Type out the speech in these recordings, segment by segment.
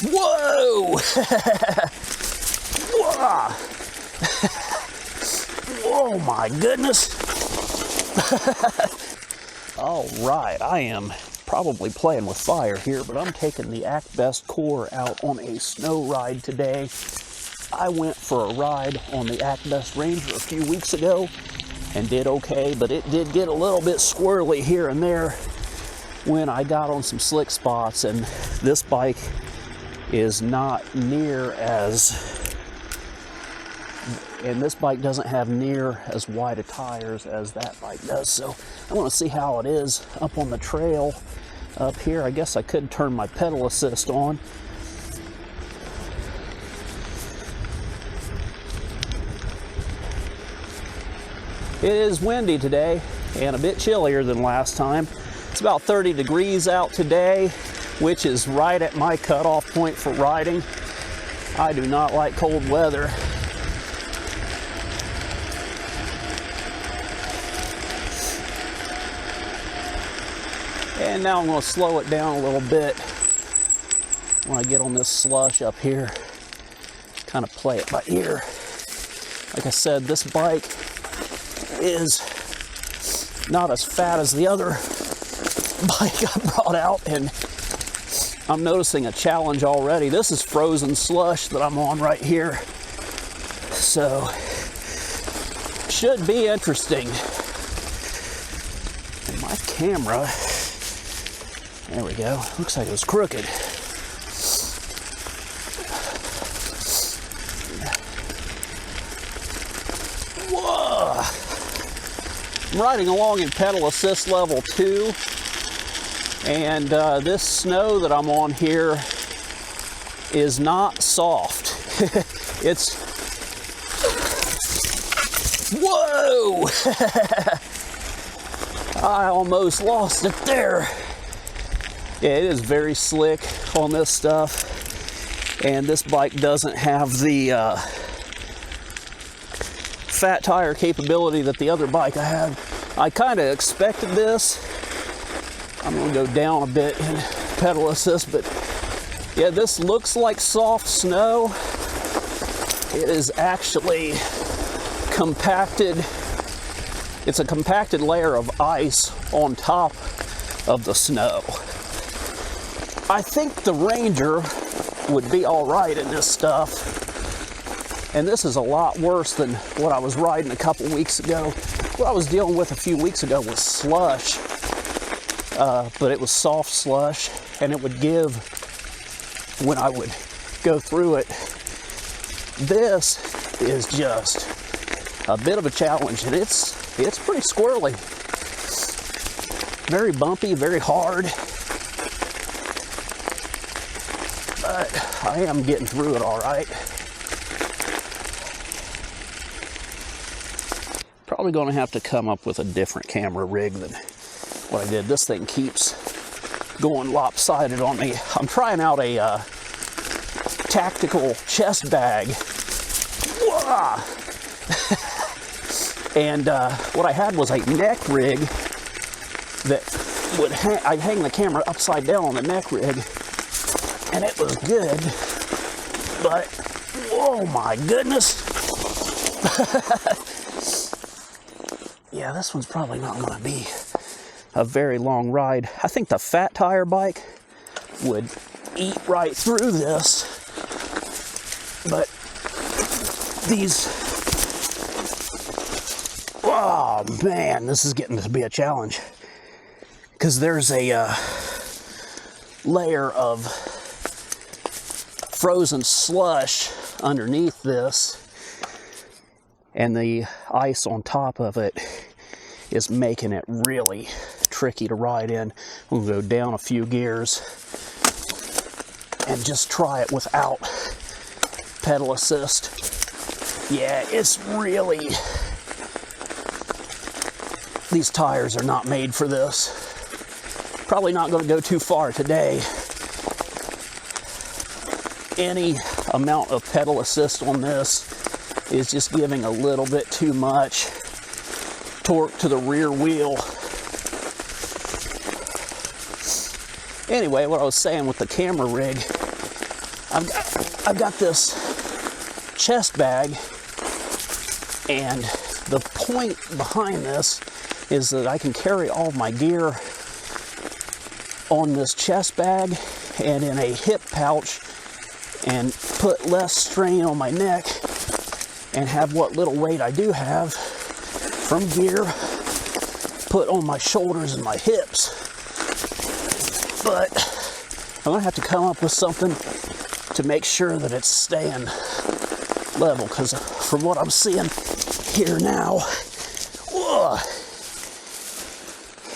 Whoa! Whoa! Oh my goodness! All right, I am probably playing with fire here, but I'm taking the Actbest core out on a snow ride today. I went for a ride on the Actbest Ranger a few weeks ago and did okay, but it did get a little bit squirrely here and there when I got on some slick spots, and this bike is not near as, and this bike doesn't have near as wide of tires as that bike does. So I want to see how it is up on the trail up here. I guess I could turn my pedal assist on. It is windy today and a bit chillier than last time. It's about 30 degrees out today, which is right at my cutoff point for riding. I do not like cold weather. And now I'm going to slow it down a little bit when I get on this slush up here. Kind of play it by ear. Like I said, this bike is not as fat as the other bike I brought out, and I'm noticing a challenge already. This is frozen slush that I'm on right here, so should be interesting. And my camera, there we go, looks like it was crooked. Whoa! I'm riding along in pedal assist level 2, and this snow that I'm on here is not soft. It's, whoa! I almost lost it there. Yeah, it is very slick on this stuff, and this bike doesn't have the fat tire capability that the other bike I had. I kind of expected this. I'm going to go down a bit in pedal assist, but yeah, this looks like soft snow. It is actually compacted. It's a compacted layer of ice on top of the snow. I think the Ranger would be all right in this stuff. And this is a lot worse than what I was riding a couple weeks ago. What I was dealing with a few weeks ago was slush, but it was soft slush, and it would give when I would go through it. This is just a bit of a challenge, and it's pretty squirrely. Very bumpy, very hard. But I am getting through it all right. Probably going to have to come up with a different camera rig than what I did. This thing keeps going lopsided on me. I'm trying out a tactical chest bag. And what I had was a neck rig that would I'd hang the camera upside down on the neck rig, and it was good, but oh my goodness. Yeah, this one's probably not going to be a very long ride. I think the fat tire bike would eat right through this, but these, oh man, this is getting to be a challenge, because there's a layer of frozen slush underneath this, and the ice on top of it is making it really tricky to ride in. We'll go down a few gears and just try it without pedal assist. Yeah, it's really, these tires are not made for this. Probably not going to go too far today. Any amount of pedal assist on this is just giving a little bit too much torque to the rear wheel. Anyway, what I was saying with the camera rig I've got this chest bag, and the point behind this is that I can carry all my gear on this chest bag and in a hip pouch and put less strain on my neck and have what little weight I do have from gear put on my shoulders and my hips. But I'm gonna have to come up with something to make sure that it's staying level, because from what I'm seeing here now, whoa,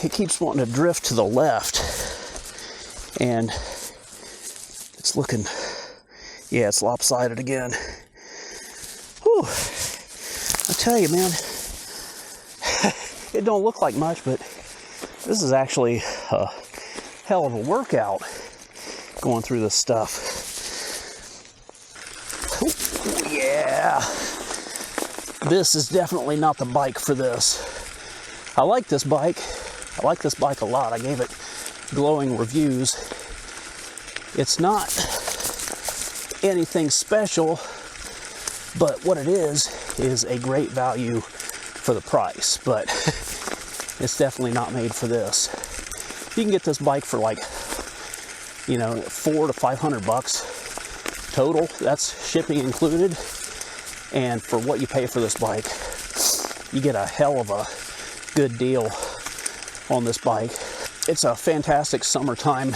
it keeps wanting to drift to the left, and it's looking, yeah, it's lopsided again. Whew. I tell you, man, it don't look like much, but this is actually a hell of a workout going through this stuff. Ooh, yeah, this is definitely not the bike for this. I like this bike. I like this bike a lot. I gave it glowing reviews. It's not anything special, but what it is a great value for the price, but it's definitely not made for this. You can get this bike for like, you know, $400 to $500 total. That's shipping included. And for what you pay for this bike, you get a hell of a good deal on this bike. It's a fantastic summertime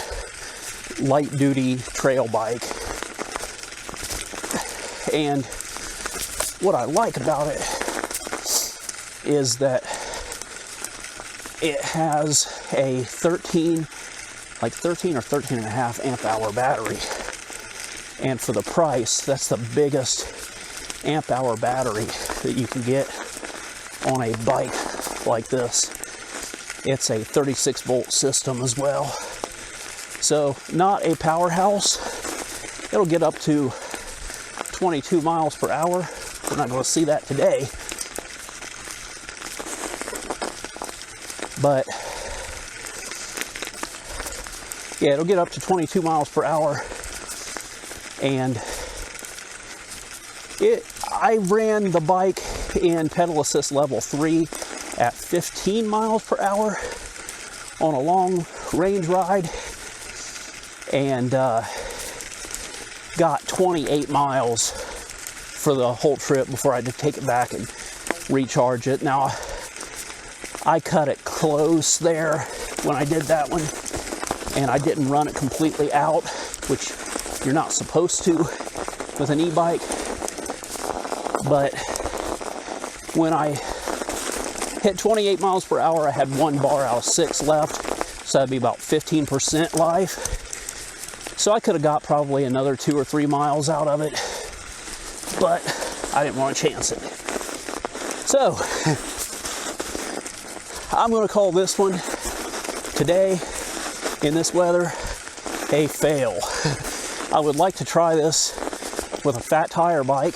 light duty trail bike. And what I like about it is that it has a 13 or 13 and a half amp hour battery. And for the price, that's the biggest amp hour battery that you can get on a bike like this. It's a 36 volt system as well. So not a powerhouse. It'll get up to 22 miles per hour. We're not going to see that today. But yeah, it'll get up to 22 miles per hour. And I ran the bike in pedal assist level 3 at 15 miles per hour on a long range ride, and got 28 miles for the whole trip before I had to take it back and recharge it. Now, I cut it close there when I did that one, and I didn't run it completely out, which you're not supposed to with an e-bike. But when I hit 28 miles per hour, I had 1 bar out of 6 left, so that'd be about 15% life. So I could have got probably another 2 or 3 miles out of it, but I didn't want to chance it. So I'm going to call this one today, in this weather, a fail. I would like to try this with a fat tire bike,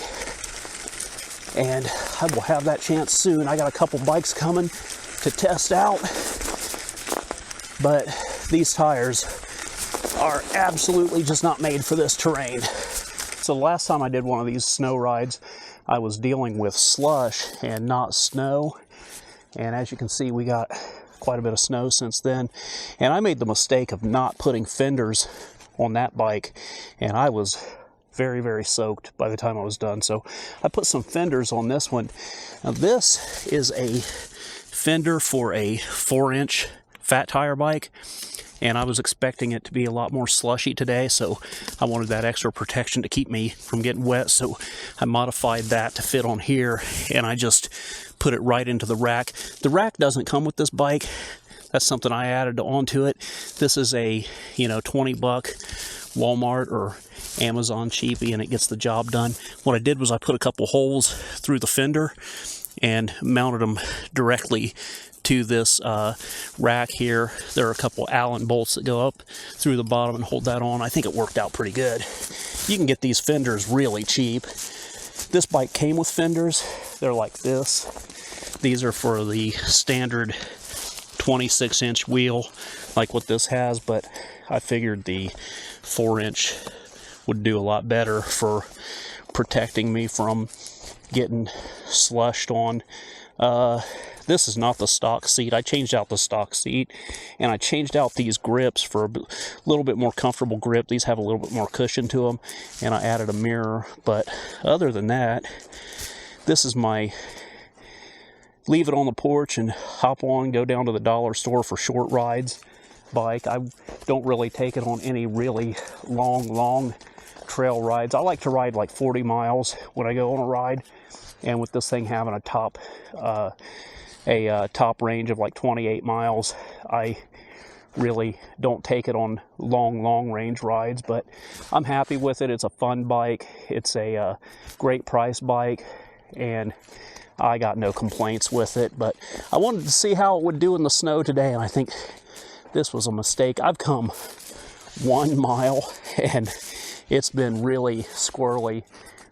and I will have that chance soon. I got a couple bikes coming to test out, but these tires are absolutely just not made for this terrain. So the last time I did one of these snow rides, I was dealing with slush and not snow. And as you can see, we got quite a bit of snow since then. And I made the mistake of not putting fenders on that bike, and I was very, very soaked by the time I was done. So I put some fenders on this one. Now this is a fender for a 4-inch fat tire bike, and I was expecting it to be a lot more slushy today, so I wanted that extra protection to keep me from getting wet. So I modified that to fit on here, and I just put it right into the rack. The rack doesn't come with this bike. That's something I added onto it. This is a, you know, $20 Walmart or Amazon cheapie, and it gets the job done. What I did was I put a couple holes through the fender and mounted them directly to this rack here. There are a couple Allen bolts that go up through the bottom and hold that on. I think it worked out pretty good. You can get these fenders really cheap. This bike came with fenders. They're like this. These are for the standard 26-inch wheel like what this has, but I figured the 4-inch would do a lot better for protecting me from getting slushed on. This is not the stock seat. I changed out the stock seat, and I changed out these grips for a little bit more comfortable grip. These have a little bit more cushion to them, and I added a mirror. But other than that, this is my leave it on the porch and hop on, go down to the dollar store for short rides bike. I don't really take it on any really long trail rides. I like to ride like 40 miles when I go on a ride, and with this thing having a top range of like 28 miles, I really don't take it on long range rides. But I'm happy with it. It's a fun bike. It's a great price bike, and I got no complaints with it. But I wanted to see how it would do in the snow today, and I think this was a mistake. I've come 1 mile, and it's been really squirrely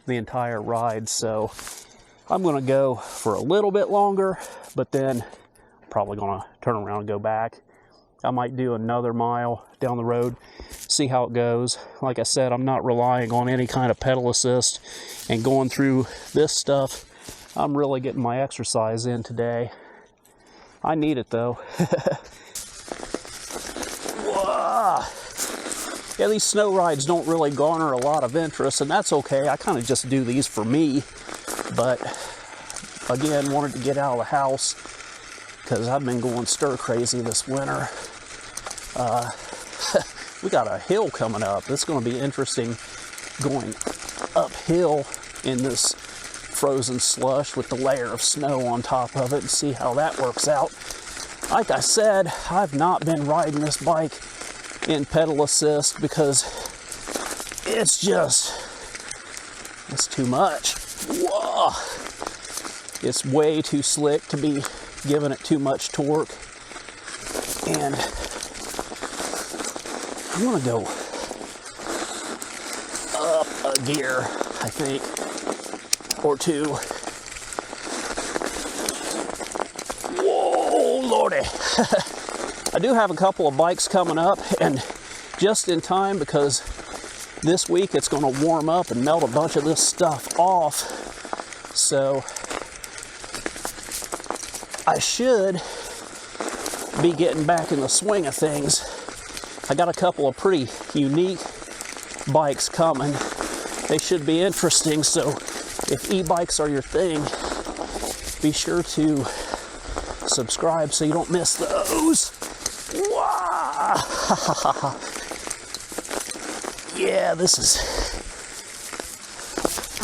the entire ride, so I'm going to go for a little bit longer, but then probably going to turn around and go back. I might do another mile down the road, see how it goes. Like I said, I'm not relying on any kind of pedal assist, and going through this stuff, I'm really getting my exercise in today. I need it though. Whoa. Yeah, these snow rides don't really garner a lot of interest, and that's okay. I kind of just do these for me. But again, wanted to get out of the house because I've been going stir crazy this winter. We got a hill coming up. It's going to be interesting going uphill in this frozen slush with the layer of snow on top of it, and see how that works out. Like I said, I've not been riding this bike in pedal assist because it's too much. Whoa! It's way too slick to be giving it too much torque, and I'm gonna go up a gear, I think, or two. Whoa, lordy! I do have a couple of bikes coming up, and just in time, because this week it's going to warm up and melt a bunch of this stuff off. So I should be getting back in the swing of things. I got a couple of pretty unique bikes coming. They should be interesting, so if e-bikes are your thing, be sure to subscribe so you don't miss those. Wow. Yeah, this is,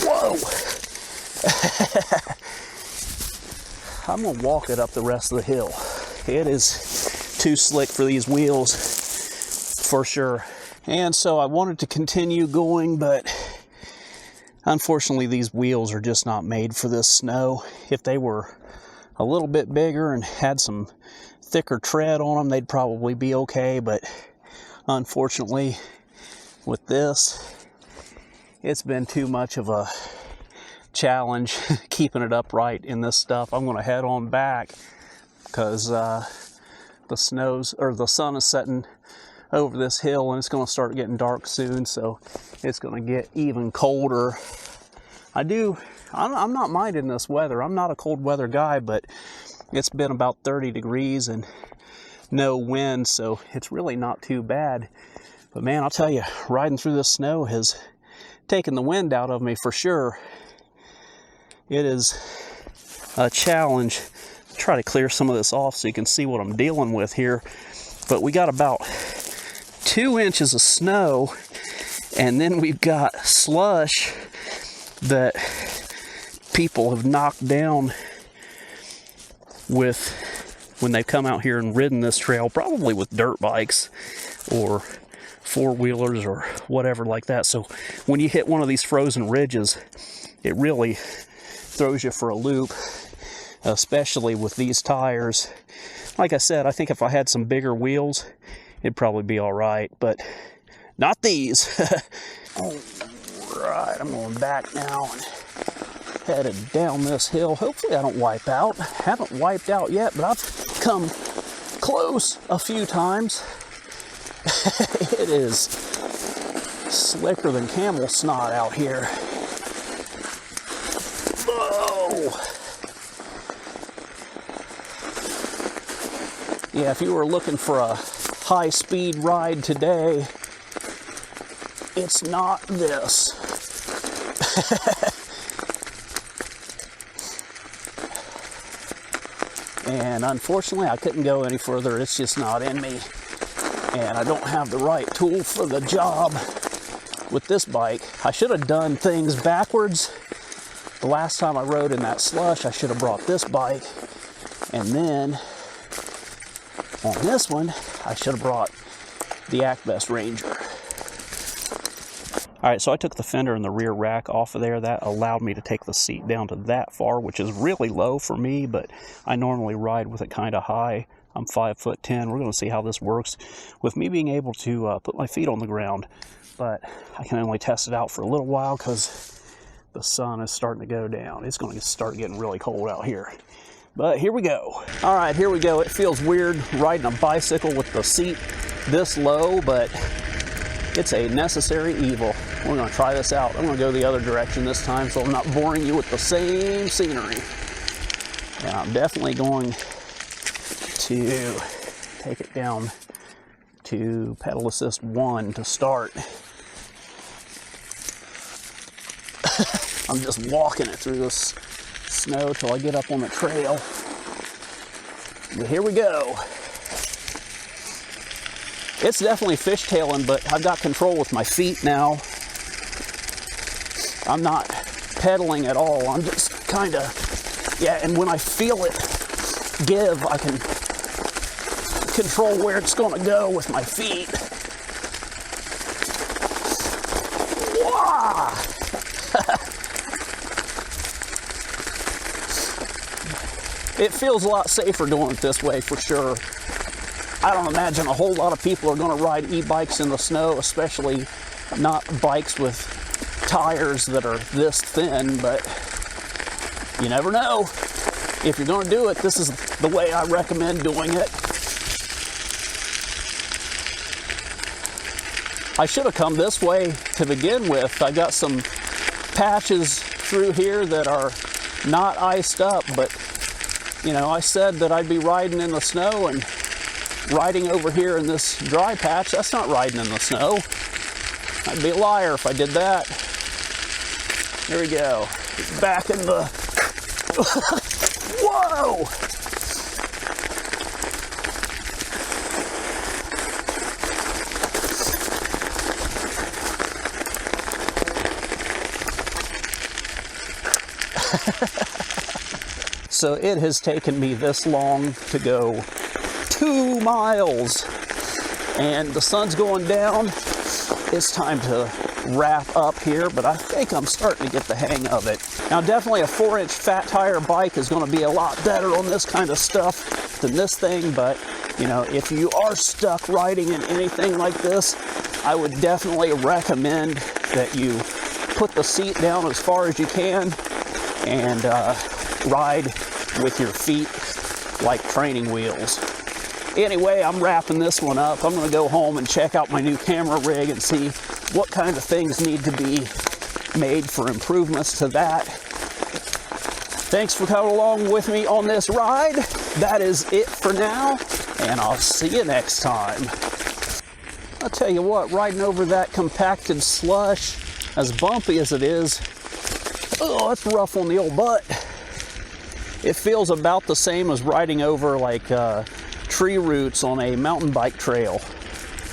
whoa. I'm gonna walk it up the rest of the hill. It is too slick for these wheels, for sure. And so I wanted to continue going, but unfortunately these wheels are just not made for this snow. If they were a little bit bigger and had some thicker tread on them, they'd probably be okay, but unfortunately with this, it's been too much of a challenge keeping it upright in this stuff. I'm going to head on back because the sun is setting over this hill, and it's going to start getting dark soon, so it's going to get even colder. I'm not minding this weather. I'm not a cold weather guy, but it's been about 30 degrees and no wind, so it's really not too bad. But man, I'll tell you, riding through this snow has taken the wind out of me for sure. It is a challenge. Try to clear some of this off so you can see what I'm dealing with here. But we got about 2 inches of snow, and then we've got slush that people have knocked down with when they've come out here and ridden this trail, probably with dirt bikes or four-wheelers or whatever like that. So when you hit one of these frozen ridges, it really throws you for a loop, especially with these tires. Like I said, I think if I had some bigger wheels, it'd probably be all right, but not these. All right, I'm going back now and headed down this hill. Hopefully I don't wipe out. Haven't wiped out yet, but I've come close a few times. It is slicker than camel snot out here. Whoa! Yeah, if you were looking for a high-speed ride today, it's not this. And unfortunately, I couldn't go any further. It's just not in me. And I don't have the right tool for the job with this bike. I should have done things backwards. The last time I rode in that slush, I should have brought this bike. And then on this one, I should have brought the Actbest Ranger. All right, so I took the fender and the rear rack off of there. That allowed me to take the seat down to that far, which is really low for me, but I normally ride with it kind of high. I'm 5'10". We're going to see how this works with me being able to put my feet on the ground, but I can only test it out for a little while because the sun is starting to go down. It's going to start getting really cold out here. But here we go. All right, here we go. It feels weird riding a bicycle with the seat this low, but it's a necessary evil. We're going to try this out. I'm going to go the other direction this time so I'm not boring you with the same scenery. And I'm definitely going to take it down to pedal assist 1 to start. I'm just walking it through this snow till I get up on the trail. But here we go. It's definitely fishtailing, but I've got control with my feet now. I'm not pedaling at all. I'm just kind of, yeah, and when I feel it give, I can control where it's going to go with my feet. Wow! It feels a lot safer doing it this way for sure. I don't imagine a whole lot of people are going to ride e-bikes in the snow, especially not bikes with tires that are this thin, but you never know. If you're going to do it, this is the way I recommend doing it. I should have come this way to begin with. I got some patches through here that are not iced up, but you know, I said that I'd be riding in the snow, and riding over here in this dry patch, that's not riding in the snow. I'd be a liar if I did that. There we go. Back in the... Whoa! So it has taken me this long to go 2 miles, and the sun's going down. It's time to wrap up here, but I think I'm starting to get the hang of it. Now, definitely a 4-inch fat tire bike is going to be a lot better on this kind of stuff than this thing, but you know, if you are stuck riding in anything like this, I would definitely recommend that you put the seat down as far as you can and ride with your feet like training wheels. Anyway, I'm wrapping this one up. I'm going to go home and check out my new camera rig and see what kind of things need to be made for improvements to that. Thanks for coming along with me on this ride. That is it for now, and I'll see you next time. I'll tell you what, riding over that compacted slush, as bumpy as it is, oh, it's rough on the old butt. It feels about the same as riding over like tree roots on a mountain bike trail.